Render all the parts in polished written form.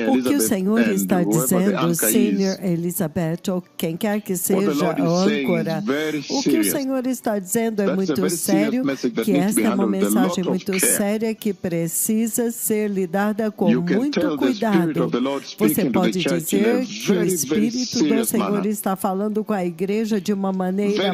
O que o Senhor está dizendo, Senior Elizabeth, ou quem quer que seja a âncora, o que o Senhor está dizendo é muito sério, que esta é uma mensagem muito séria que precisa ser lidada com muito cuidado. Você pode dizer que o Espírito do Senhor está falando com a igreja de uma maneira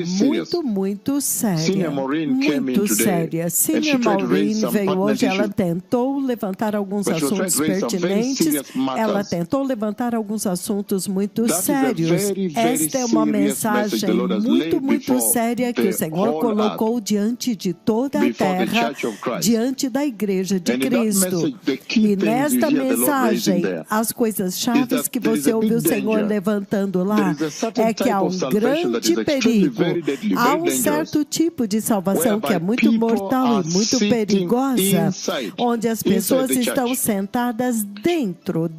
muito séria. Muito séria. Senior Maureen veio hoje, ela tentou levantar alguns assuntos pertinentes, ela tentou levantar alguns assuntos muito sérios. Esta é uma mensagem muito séria que o Senhor colocou diante de toda a terra, diante da igreja de Cristo. E nesta mensagem, as coisas chaves que você ouviu o Senhor levantando lá, é que há um grande perigo, há um certo tipo de salvação que é muito mortal e muito perigosa, onde as pessoas estão sentadas dentro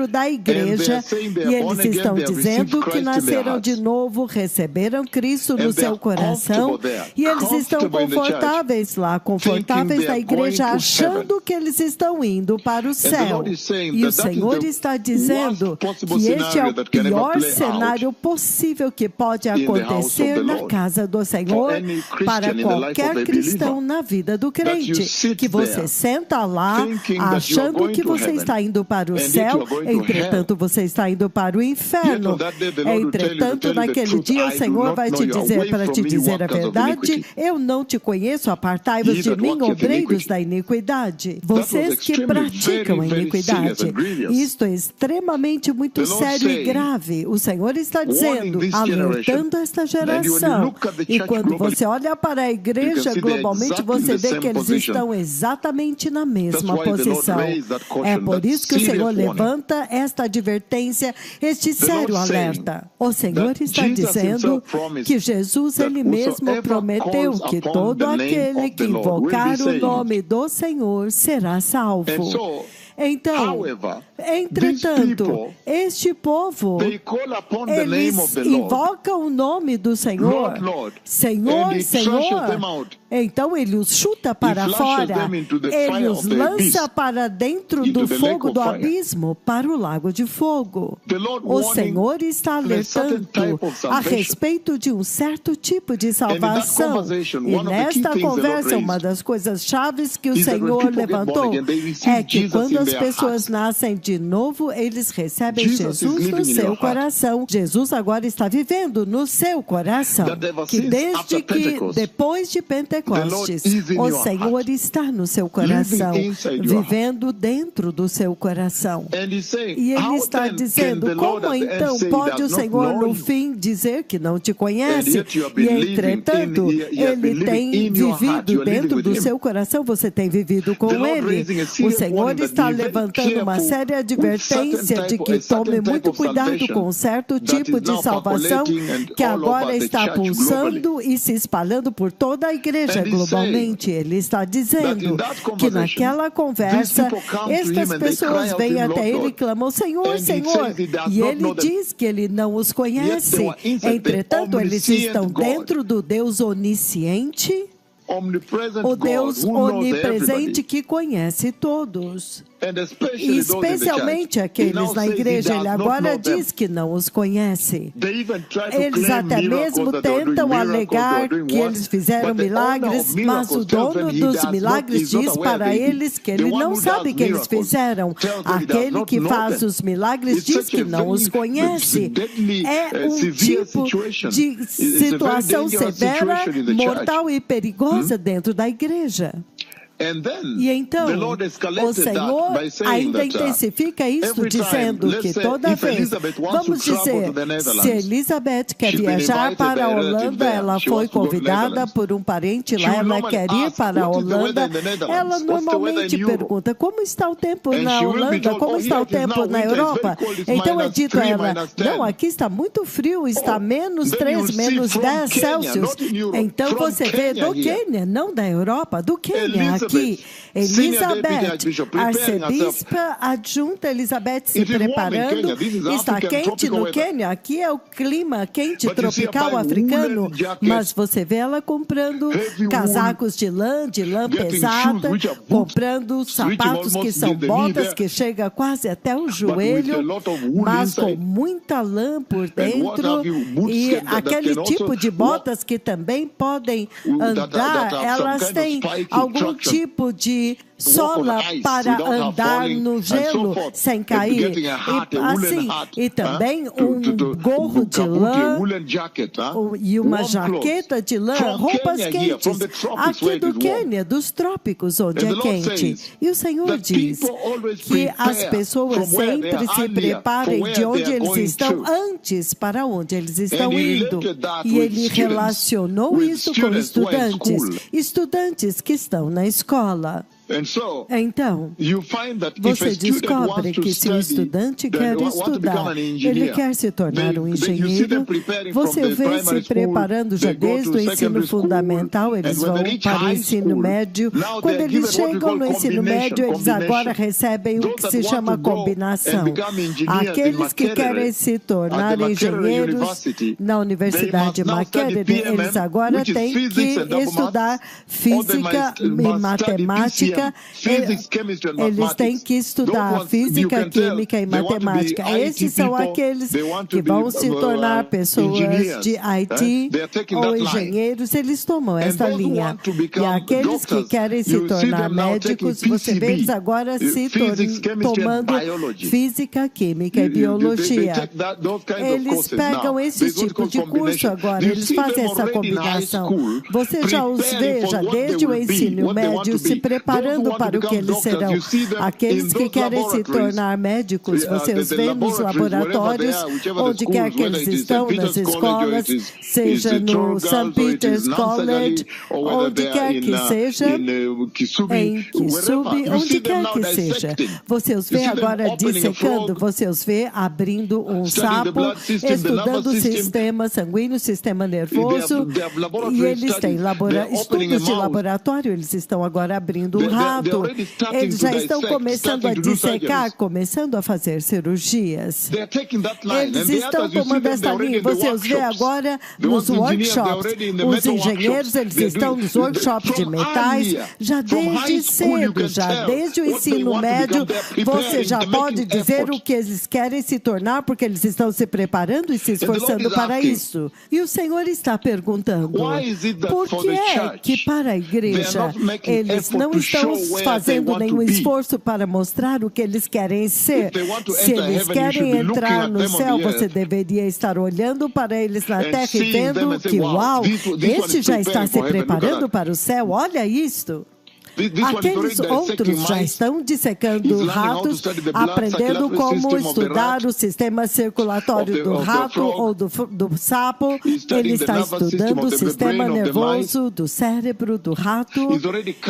da igreja, e eles estão dizendo que nasceram de novo, receberam Cristo no seu coração, e eles estão confortáveis lá, confortáveis na igreja, achando que eles estão indo para o céu. E o Senhor está dizendo que este é o pior cenário possível que pode acontecer na casa do Senhor para qualquer cristão na vida do crente, que você senta lá achando que você está indo para o céu, entretanto você está indo para o inferno. Entretanto, naquele dia o Senhor vai te dizer, para te dizer a verdade, eu não te conheço, apartai-vos de mim, obreiros da iniquidade. Vocês que praticam a iniquidade. Isto é extremamente muito sério e grave. O Senhor está dizendo, alertando esta geração. E quando você olha para a igreja globalmente, você vê que eles estão exatamente na mesma posição. É por isso que o Senhor levanta esta advertência, este sério alerta. O Senhor está dizendo que Jesus, Ele mesmo prometeu que todo aquele que invocar o nome do Senhor será salvo. Então, entretanto, este povo, eles invocam o nome do Senhor, Senhor, Senhor. Então ele os chuta para fora, ele os lança para dentro do fogo do abismo, para o lago de fogo. O Senhor está alertando a respeito de um certo tipo de salvação. E nesta conversa, uma das coisas chaves que o Senhor levantou é que quando as pessoas nascem de novo, eles recebem Jesus no seu coração. Jesus agora está vivendo no seu coração. Que desde que, depois de Pentecostes, o Senhor está no seu coração, vivendo dentro do seu coração. E Ele está dizendo, como então pode o Senhor no fim dizer que não te conhece? E entretanto, Ele tem vivido dentro do seu coração, você tem vivido com Ele. O Senhor está levantando uma séria advertência de que tome muito cuidado com um certo tipo de salvação que agora está pulsando e se espalhando por toda a igreja globalmente. Ele está dizendo que naquela conversa, estas pessoas vêm até Ele e clamam, Senhor, Senhor. E Ele diz que Ele não os conhece. Entretanto, eles estão dentro do Deus onisciente, o Deus onipresente que conece todos. E especialmente aqueles na igreja, ele agora diz que não os conhece. Eles até mesmo tentam alegar que eles fizeram milagres, mas o dono dos milagres diz para eles que ele não sabe que eles fizeram. Aquele que faz os milagres diz que não os conhece. É um tipo de situação severa, mortal e perigosa dentro da igreja. E então, o Senhor ainda intensifica isso, dizendo que toda vez, vamos dizer, se Elizabeth quer viajar para a Holanda, ela foi convidada por um parente lá, ela quer ir para a Holanda, ela normalmente pergunta, como está o tempo na Holanda, como está o tempo na Europa? Então é dito a ela, não, aqui está muito frio, está menos 3, menos 10 Celsius. Então você vê do Quênia, não da Europa, do Quênia aqui. aqui. Elizabeth, arcebispa adjunta Elizabeth se preparando. Está quente no Quênia. Aqui é o clima quente tropical africano. Mas você vê ela comprando casacos de lã pesada, comprando sapatos que são botas que chega quase até o joelho, mas com muita lã por dentro, e aquele tipo de botas que também podem andar, elas têm algum tipo de sola para andar no gelo sem cair. E também um gorro de lã e uma jaqueta de lã, roupas quentes, aqui do Quênia, dos trópicos, onde é quente. E o Senhor diz que as pessoas sempre se preparem de onde eles estão antes para onde eles estão indo. E ele relacionou isso com estudantes que estão na escola. Então, você descobre que se o estudante quer estudar, ele quer se tornar um engenheiro, você vê se preparando já desde o ensino fundamental, eles vão para o ensino médio. Quando eles chegam no ensino médio, eles agora recebem o que se chama combinação. Aqueles que querem se tornar engenheiros na Universidade Makerere, eles agora têm que estudar física e matemática. Eles têm que estudar física, química e matemática. Esses são aqueles que vão se tornar pessoas de IT ou engenheiros. Eles tomam essa linha. E aqueles que querem se tornar médicos, você vê eles agora se tomando física, química e biologia. Eles pegam esse tipo de curso agora, eles fazem essa combinação. Você já os vê, já desde o ensino médio, se preparando para o que eles serão. Aqueles que querem se tornar médicos, você os vê nos laboratórios, onde quer que eles estão, nas escolas, seja no St. Peter's College, onde quer que seja, em Kisubi, onde quer que seja. Você os vê agora dissecando, você os vê abrindo um sapo, estudando o sistema sanguíneo, sistema nervoso, e eles têm estudos de laboratório, eles estão agora abrindo um rato, eles já estão começando a dissecar, começando a fazer cirurgias. Eles estão tomando essa linha. Você os vê agora nos workshops. Os engenheiros, eles estão nos workshops de metais, já desde cedo, já desde o ensino médio, você já pode dizer o que eles querem se tornar, porque eles estão se preparando e se esforçando para isso. E o Senhor está perguntando, por que é que para a igreja eles não estão fazendo nenhum esforço para mostrar o que eles querem ser? Se eles querem entrar no céu, você deveria estar olhando para eles na terra e vendo que, uau, este já está se preparando para o céu, olha isto. Aqueles outros já estão dissecando ratos, aprendendo como estudar o sistema circulatório do rato ou do sapo. Ele está estudando o sistema nervoso do cérebro do rato.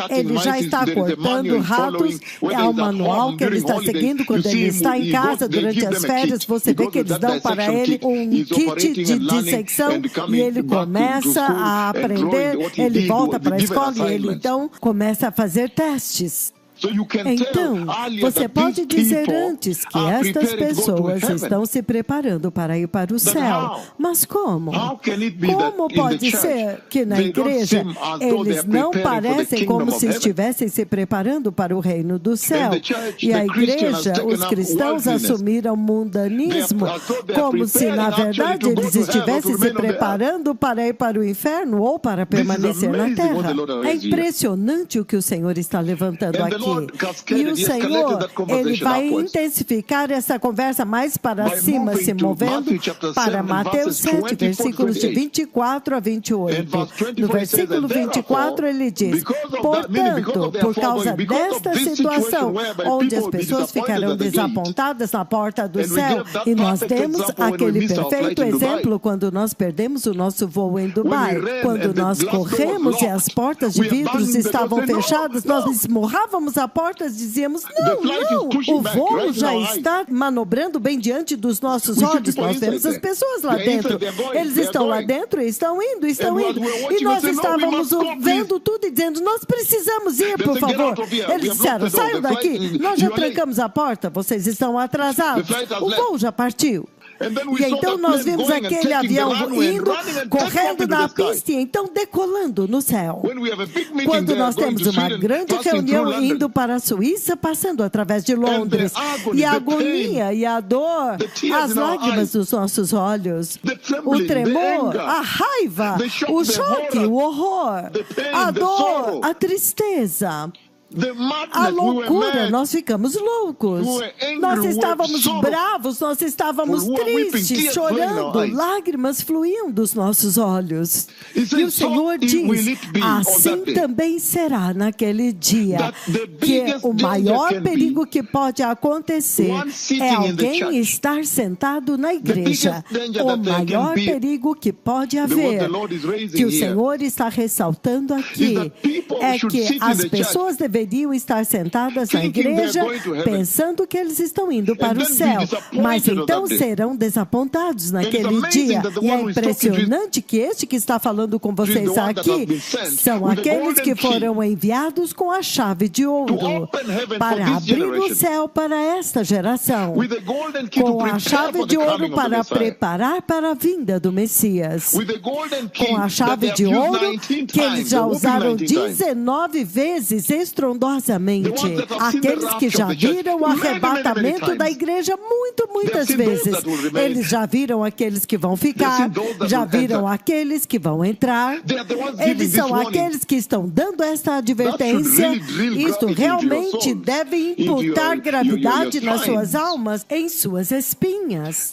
Ele já está cortando ratos. É o manual que ele está seguindo quando ele está em casa durante as férias. Você vê que eles dão para ele um kit de dissecção e ele começa a aprender. Ele volta para a escola e ele então começa a fazer testes. Então, você pode dizer antes que estas pessoas estão se preparando para ir para o céu. Mas como? Como pode ser que na igreja eles não parecem como se estivessem se preparando para o reino do céu? E a igreja, os cristãos assumiram mundanismo, como se na verdade eles estivessem se preparando para ir para o inferno ou para permanecer na terra. É impressionante o que o Senhor está levantando aqui. E o Senhor, ele vai intensificar essa conversa mais para cima, se movendo para Mateus 7, versículos de 24 a 28. No versículo 24, ele diz, portanto, por causa desta situação, onde as pessoas ficarão desapontadas na porta do céu, e nós temos aquele perfeito exemplo quando nós perdemos o nosso voo em Dubai. Quando nós corremos e as portas de vidros estavam fechadas, nós esmurrávamos trancávamos a porta, dizíamos, não, o voo já está manobrando bem diante dos nossos olhos. Nós vemos as pessoas lá dentro. Eles estão lá dentro e estão indo. E nós estávamos vendo tudo e dizendo, nós precisamos ir, por favor. Eles disseram, saiam daqui, nós já trancamos a porta, vocês estão atrasados. O voo já partiu. E então nós vimos aquele avião indo, correndo na pista e então decolando no céu. Quando nós temos uma grande reunião indo para a Suíça, passando através de Londres, e a agonia e a dor, as lágrimas dos nossos olhos, o tremor, a raiva, o choque, o horror, a dor, a tristeza, a loucura, nós ficamos loucos. Nós estávamos bravos, nós estávamos tristes, chorando, lágrimas fluíam dos nossos olhos. E o Senhor diz, assim também será naquele dia, que o maior perigo que pode acontecer é alguém estar sentado na igreja. O maior perigo que pode haver, que o Senhor está ressaltando aqui, é que as pessoas deveriam estar sentadas na igreja pensando que eles estão indo para o céu, mas então serão desapontados naquele dia. E é impressionante que este que está falando com vocês aqui são aqueles que foram enviados com a chave de ouro para abrir o céu para esta geração, com a chave de ouro para preparar para a vinda do Messias, com a chave de ouro que eles já usaram 19 vezes estrondosamente. Aqueles que já viram o arrebatamento da igreja muitas vezes. Eles já viram aqueles que vão ficar, já viram aqueles que vão entrar. Eles são aqueles que estão dando esta advertência. Isto realmente deve imputar gravidade nas suas almas, em suas espinhas.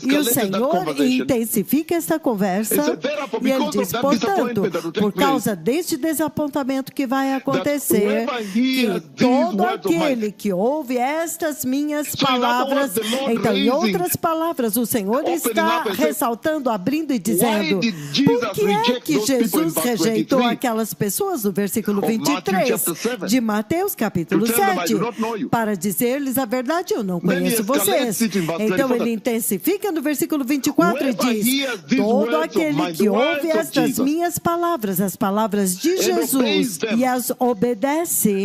E o Senhor intensifica esta conversa e Ele diz, portanto, por causa deste desapontamento que vai acontecer, que todo aquele que ouve estas minhas palavras, então, em outras palavras, o Senhor está ressaltando, abrindo e dizendo, por que é que Jesus rejeitou aquelas pessoas no versículo 23 de Mateus capítulo 7, para dizer-lhes a verdade, eu não conheço vocês. Então ele intensifica no versículo 24 e diz, todo aquele que ouve estas minhas palavras, as palavras de Jesus, e as obedece,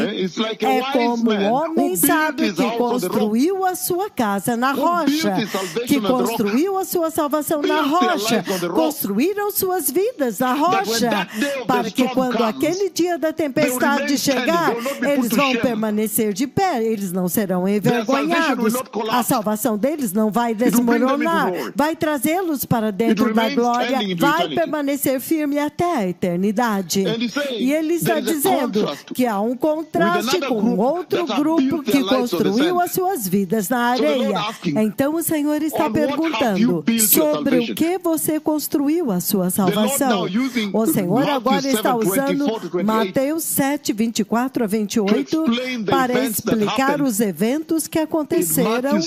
é como o homem sábio que construiu a sua casa na rocha, que construiu a sua salvação na rocha, construíram suas vidas na rocha, para que quando aquele dia da tempestade chegar, eles vão permanecer de pé, eles não serão envergonhados, a salvação deles não vai desmoronar, vai trazê-los para dentro da glória, vai permanecer firme até a eternidade. E ele está dizendo que há um contraste com outro grupo que construiu as suas vidas na areia. Então o Senhor está perguntando, sobre o que você construiu a sua salvação? O Senhor agora está usando Mateus 7, 24 a 28 para explicar os eventos que aconteceram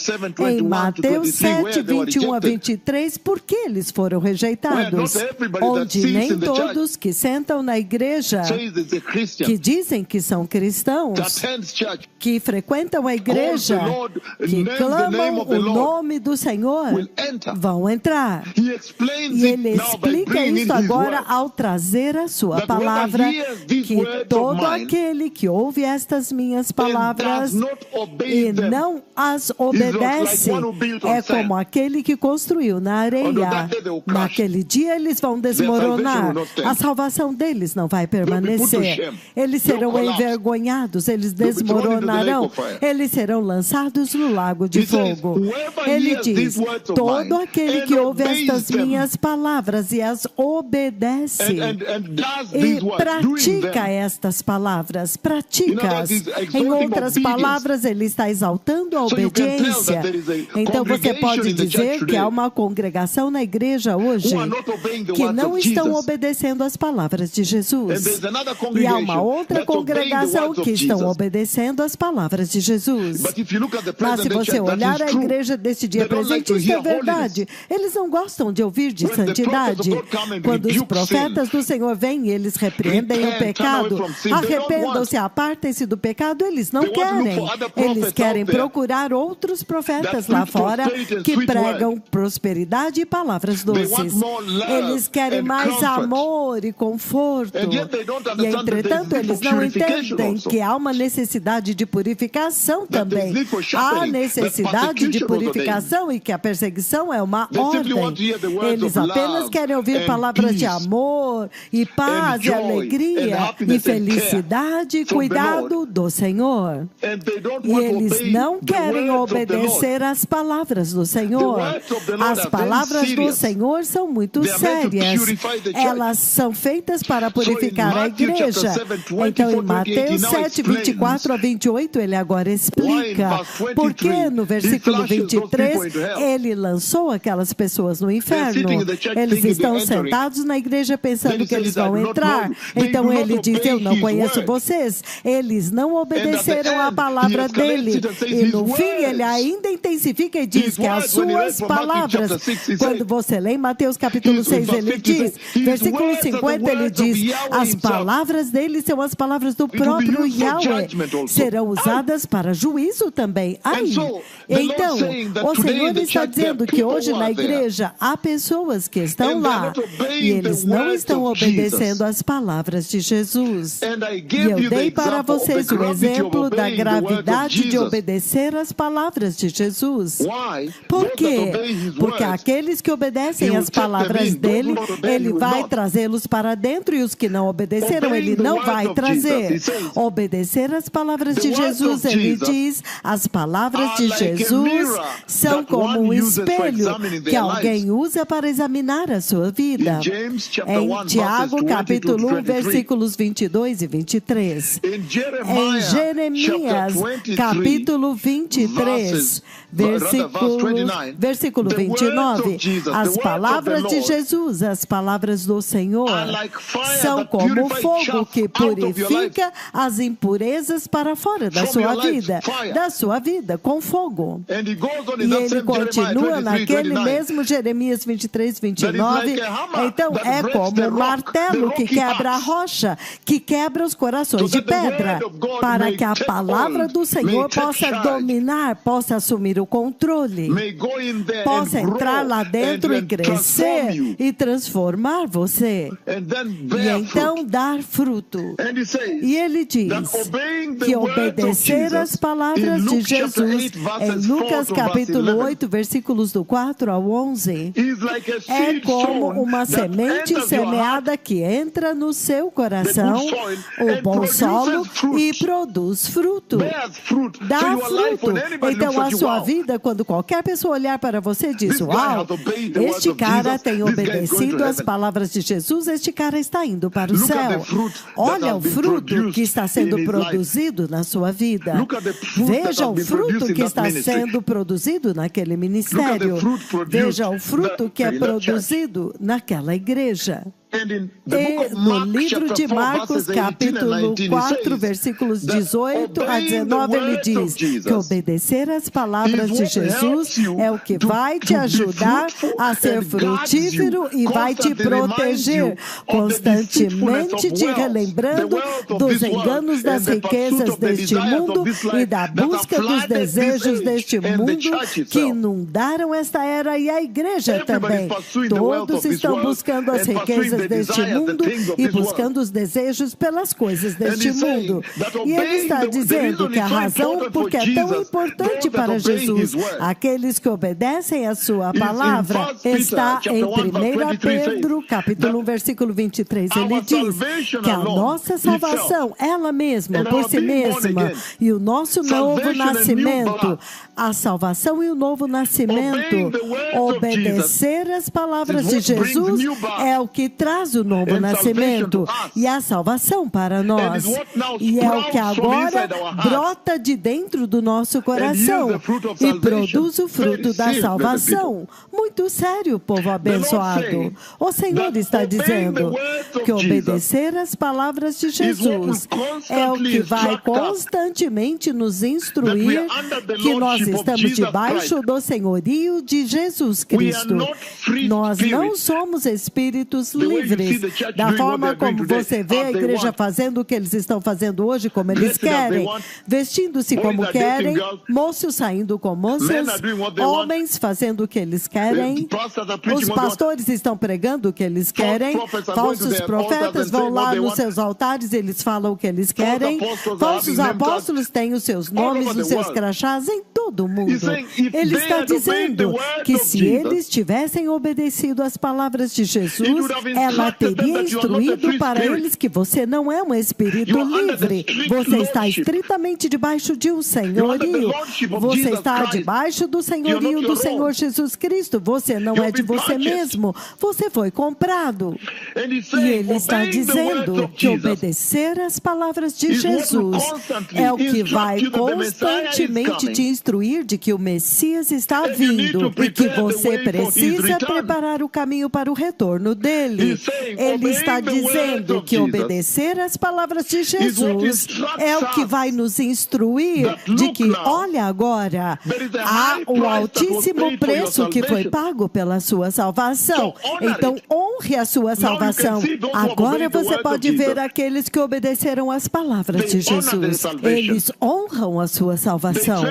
em Mateus 7, 21 a 23, por que eles foram rejeitados, onde nem todos que sentam na igreja, que dizem que são cristãos, que frequentam a igreja, que clamam o nome do Senhor, vão entrar. E ele explica isso agora ao trazer a sua palavra, que todo aquele que ouve estas minhas palavras e não as obedece, é como aquele que construiu na areia. Naquele dia eles vão desmoronar, a salvação deles não vai permanecer, eles serão envergonhados, eles desmoronarão, eles serão lançados no lago de fogo. Ele diz, todo aquele que ouve estas minhas palavras e as obedece e pratica estas palavras, pratica-as. Em outras palavras, ele está exaltando a obediência. Então você pode dizer que há uma congregação na igreja hoje que não estão obedecendo as palavras de Jesus. E há uma outra congregação que estão obedecendo as palavras de Jesus. Mas se você olhar a igreja deste dia presente, isso é verdade. Eles não gostam de ouvir de santidade. Quando os profetas do Senhor vêm, eles repreendem o pecado. Arrependam-se, apartem-se do pecado. Eles não querem. Eles querem procurar outros profetas lá fora que pregam prosperidade e palavras doces. Eles querem mais amor e conforto. E, entretanto, eles não entendem que há uma necessidade de purificação também. Há necessidade de purificação e que a perseguição é uma ordem. Eles apenas querem ouvir palavras de amor e paz e alegria e felicidade e cuidado do Senhor. E eles não querem obedecer às palavras do Senhor. As palavras do Senhor são muito sérias. Elas são feitas para purificar a igreja. Então, em Mateus 7, 24 a 28, ele agora explica porque no versículo 23 ele lançou aquelas pessoas no inferno. Eles estão sentados na igreja pensando que eles vão entrar. Então ele diz: eu não conheço vocês. Eles não obedeceram à palavra dele. E no fim ele ainda intensifica e diz que as suas palavras, quando você lê em Mateus capítulo 6, ele diz, versículo 50, ele diz: as palavras dele são as palavras do próprio Yahweh, serão usadas para juízo também. Então, o Senhor está dizendo que hoje na igreja há pessoas que estão lá e eles não estão obedecendo às palavras de Jesus. E eu dei para vocês o exemplo da gravidade de obedecer às palavras de Jesus. Por quê? Porque aqueles que obedecem às palavras dele, ele vai trazê-los para dentro, e os que não obedeceram, ele não vai trazer. Obedecer às palavras de Jesus, ele diz, as palavras de Jesus são como um espelho que alguém usa para examinar a sua vida. Em Tiago, capítulo 1, versículos 22 e 23. Em Jeremias, capítulo 23, versículo 29, as palavras de Jesus, as palavras do Senhor, são como fogo que purifica as impurezas para fora da sua vida, com fogo. E ele continua naquele mesmo Jeremias 23, 29, então é como um martelo que quebra a rocha, que quebra os corações de pedra, para que a palavra do Senhor possa dominar, possa assumir o controle, possa entrar lá dentro e crescer e transformar você, e então dar fruto. E ele diz que obedecer às palavras de Jesus, em Lucas capítulo 8, versículos do 4 ao 11, é como uma semente semeada que entra no seu coração, o bom solo, e produz fruto. Dá fruto. Então a sua vida, quando qualquer pessoa olhar para você, diz: uau, este cara tem obedecido às palavras de Jesus, este cara está indo para o céu. Olha o fruto que está sendo produzido na sua vida. Veja o fruto que está sendo produzido naquele ministério. Veja o fruto que é produzido naquela igreja. E no livro de Marcos, capítulo 4, versículos 18 a 19, ele diz que obedecer às palavras de Jesus é o que vai te ajudar a ser frutífero e vai te proteger, constantemente te relembrando dos enganos das riquezas deste mundo e da busca dos desejos deste mundo que inundaram esta era, e a igreja também. Todos estão buscando as riquezas deste mundo e buscando os desejos pelas coisas deste mundo. E ele está dizendo que a razão porque é tão importante para Jesus, aqueles que obedecem a sua palavra, está em 1 Pedro, capítulo 1, versículo 23. Ele diz que a nossa salvação, ela mesma, por si mesma, e o nosso novo nascimento, a salvação e o novo nascimento, obedecer as palavras de Jesus é o que traz traz o novo nascimento e a salvação para nós. E é o que agora brota de dentro do nosso coração e produz o fruto da salvação. Muito sério, povo abençoado. O Senhor está dizendo que obedecer às palavras de Jesus é o que vai constantemente nos instruir que nós estamos debaixo do senhorio de Jesus Cristo. Nós não somos espíritos livres. Da forma como você vê a igreja fazendo o que eles estão fazendo hoje, como eles querem, vestindo-se como querem, moços saindo com moças, homens fazendo o que eles querem, os pastores estão pregando o que eles querem, falsos profetas vão lá nos seus altares, eles falam o que eles querem, falsos apóstolos têm os seus nomes, os seus crachás em todo o mundo. Ele está dizendo que se eles tivessem obedecido às palavras de Jesus, ela teria instruído para eles que você não é um espírito livre, você está estritamente debaixo de um senhorio, você está debaixo do senhorio do Senhor Jesus Cristo, você não é de você mesmo, você foi comprado. E ele está dizendo que obedecer às palavras de Jesus é o que vai constantemente te instruir de que o Messias está vindo e que você precisa preparar o caminho para o retorno dele. Ele está dizendo que obedecer às palavras de Jesus é o que vai nos instruir de que, olha agora, há o altíssimo preço que foi pago pela sua salvação. Então, honre a sua salvação. Agora você pode ver aqueles que obedeceram às palavras de Jesus. Eles honram a sua salvação.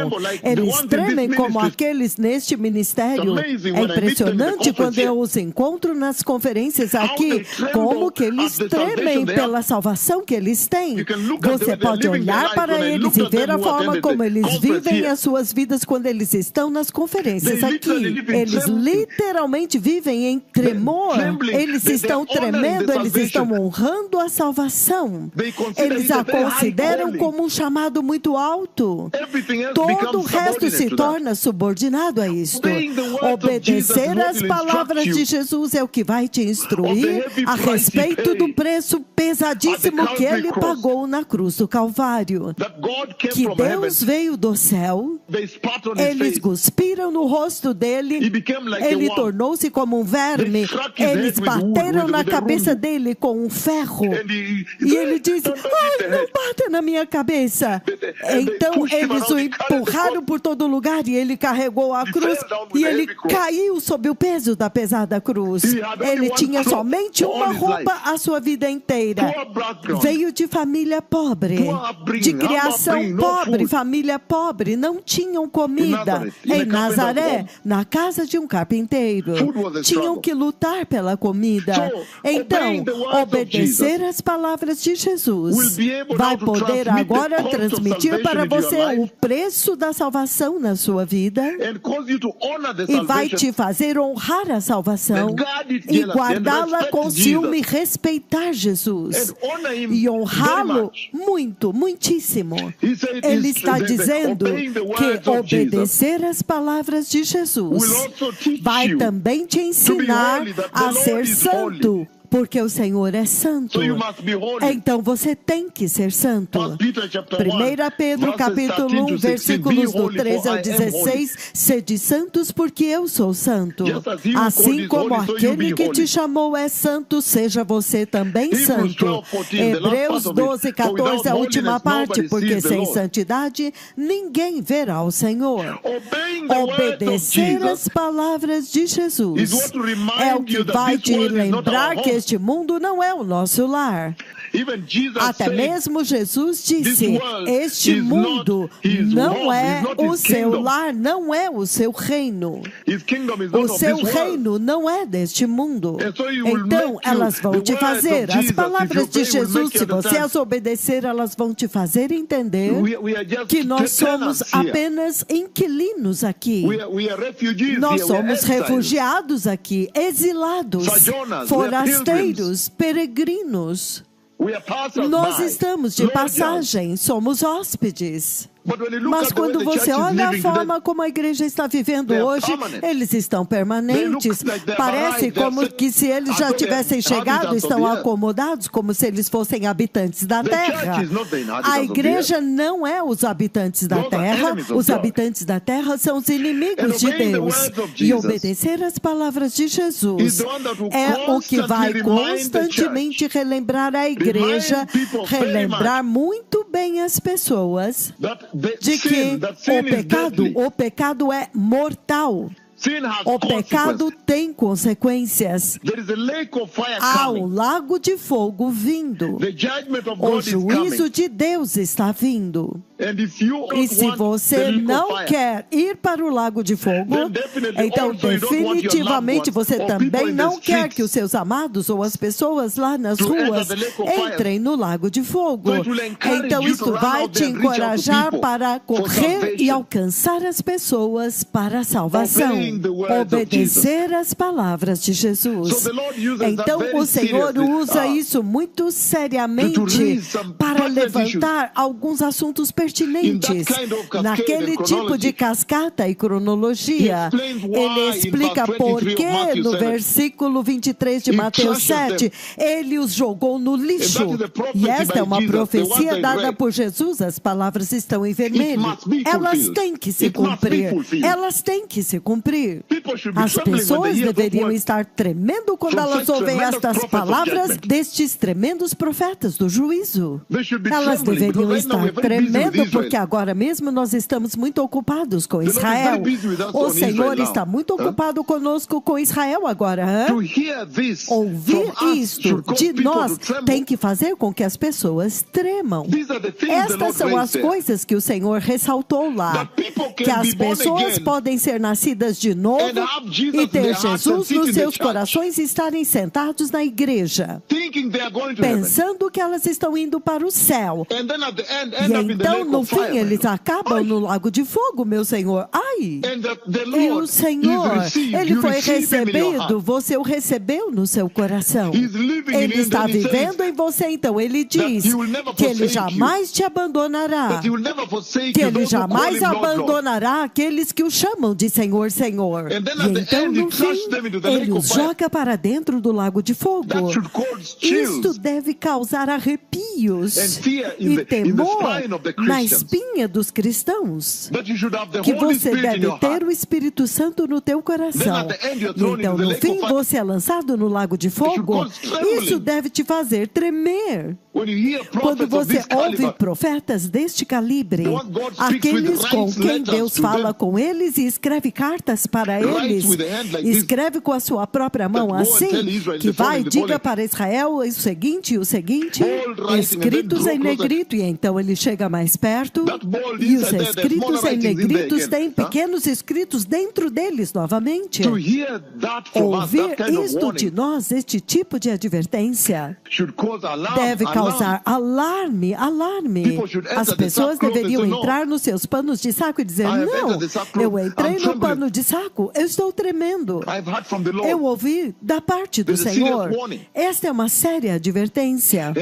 Eles tremem como aqueles neste ministério. É impressionante quando eu os encontro nas conferências aqui, como que eles tremem pela salvação que eles têm. Você pode olhar para eles e ver a forma como eles vivem as suas vidas quando eles estão nas conferências aqui. Eles literalmente vivem em tremor. Eles estão tremendo, eles estão honrando a salvação. Eles a consideram como um chamado muito alto. Todo o resto se torna subordinado a isto. Obedecer às palavras de Jesus é o que vai te instruir a respeito do preço pesadíssimo que ele pagou na cruz do Calvário. Que Deus veio do céu, eles cuspiram no rosto dele, ele tornou-se como um verme, eles bateram na cabeça dele com um ferro, e ele disse: ai, não bata na minha cabeça. Então eles o empurraram por todo lugar e ele carregou a cruz e ele caiu sob o peso da pesada cruz. Ele tinha somente uma roupa a sua vida inteira. Veio de família pobre, de criação pobre, família pobre, não tinham comida. Em Nazaré, na casa de um carpinteiro, tinham que lutar pela comida. Então, obedecer às palavras de Jesus vai poder agora transmitir para você o preço da salvação na sua vida e vai te fazer honrar a salvação e guardá-la com ciúme e respeitar Jesus e honrá-lo muito, muitíssimo. Ele está dizendo que obedecer às palavras de Jesus vai também te ensinar a ser santo, porque o Senhor é santo. Então você tem que ser santo. 1 Pedro capítulo 1, versículos do 13 ao 16, sede santos porque eu sou santo. Assim como aquele que te chamou é santo, seja você também santo. Hebreus 12, 14, a última parte, porque sem santidade ninguém verá o Senhor. Obedecer as palavras de Jesus é o que vai te lembrar que este mundo não é o nosso lar. Até mesmo Jesus disse: este mundo não é o seu lar, não é o seu reino. O seu reino não é deste mundo. Então, elas vão te fazer, as palavras de Jesus, se você as obedecer, elas vão te fazer entender que nós somos apenas inquilinos aqui. Nós somos refugiados aqui, exilados, forasteiros, peregrinos. Nós estamos de passagem, somos hóspedes. Mas quando você olha a forma como a igreja está vivendo hoje, eles estão permanentes. Parece como que se eles já tivessem chegado, estão acomodados, como se eles fossem habitantes da terra. A igreja não é os habitantes da terra. Os habitantes da terra são os inimigos de Deus. E obedecer às palavras de Jesus é o que vai constantemente relembrar a igreja, relembrar muito bem as pessoas de que o pecado é mortal. O pecado tem consequências. Há um lago de fogo vindo. O juízo de Deus está vindo. E se você não quer ir para o lago de fogo, então definitivamente você também não quer que os seus amados ou as pessoas lá nas ruas entrem no lago de fogo. Então isso vai te encorajar para correr e alcançar as pessoas para a salvação. Obedecer às palavras de Jesus. Então o Senhor usa isso muito seriamente para levantar alguns assuntos pertinentes. Naquele tipo de cascata e cronologia, ele explica por que no versículo 23 de Mateus 7, ele os jogou no lixo. E esta é uma profecia dada por Jesus, as palavras estão em vermelho. Elas têm que se cumprir. Elas têm que se cumprir. As pessoas deveriam estar tremendo quando elas ouvem estas palavras destes tremendos profetas do juízo. Elas deveriam estar tremendo porque agora mesmo nós estamos muito ocupados com Israel. O Senhor está muito ocupado conosco com Israel agora. Ouvir isto de nós tem que fazer com que as pessoas tremam. Estas são as coisas que o Senhor ressaltou lá. Que as pessoas podem ser nascidas de novo e ter Jesus nos seus corações e estarem sentados na igreja, pensando que elas estão indo para o céu. E então, no fim, eles acabam no lago de fogo, meu Senhor. Ai! E o Senhor, Ele foi recebido, você o recebeu no seu coração. Ele está vivendo em você, então Ele diz que Ele jamais te abandonará, que Ele jamais abandonará aqueles que o chamam de Senhor, Senhor. E então, no fim, Ele os joga para dentro do lago de fogo. Isto deve causar arrepios e temor na espinha dos cristãos, que você deve ter o Espírito Santo no teu coração. E então, no fim, você é lançado no lago de fogo. Isso deve te fazer tremer. Quando você ouve profetas deste calibre, aqueles com quem Deus fala com eles e escreve cartas para eles, escreve com a sua própria mão assim, que vai, diga para Israel o seguinte, escritos em negrito, e então ele chega mais perto, e os escritos em negritos têm pequenos escritos dentro deles novamente. Ouvir isto de nós, este tipo de advertência, deve causar alarme. As pessoas deveriam entrar nos seus panos de saco e dizer, não, eu entrei no pano de saco, eu estou tremendo. Eu ouvi da parte do Senhor. Esta é uma séria advertência.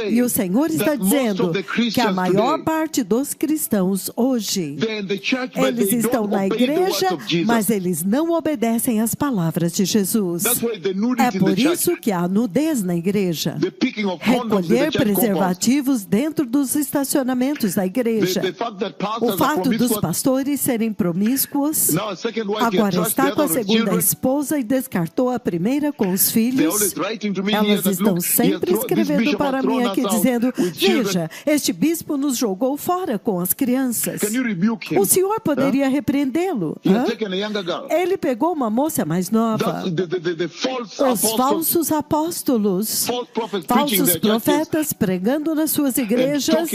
E o Senhor está dizendo que a maior parte dos cristãos hoje, eles estão na igreja, mas eles não obedecem às palavras de Jesus. É por isso que há nudez na igreja. Recolher preservativos dentro dos estacionamentos da igreja. O fato dos pastores serem promíscuos, agora está com a segunda esposa e descartou a primeira com os filhos. Elas estão sempre escrevendo para mim aqui dizendo, veja, este bispo nos jogou fora com as crianças. O senhor poderia repreendê-lo. Ele pegou uma moça mais nova. Os falsos apóstolos, falsos profetas pregando nas suas igrejas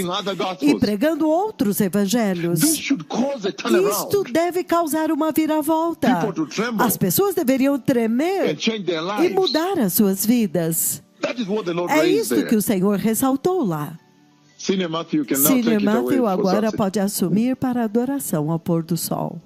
e pregando outros evangelhos. Isto deve causar uma viravolta. As pessoas deveriam tremer e mudar as suas vidas. É isto que o Senhor ressaltou lá. Senior Matthew agora pode assumir para a adoração ao pôr do sol.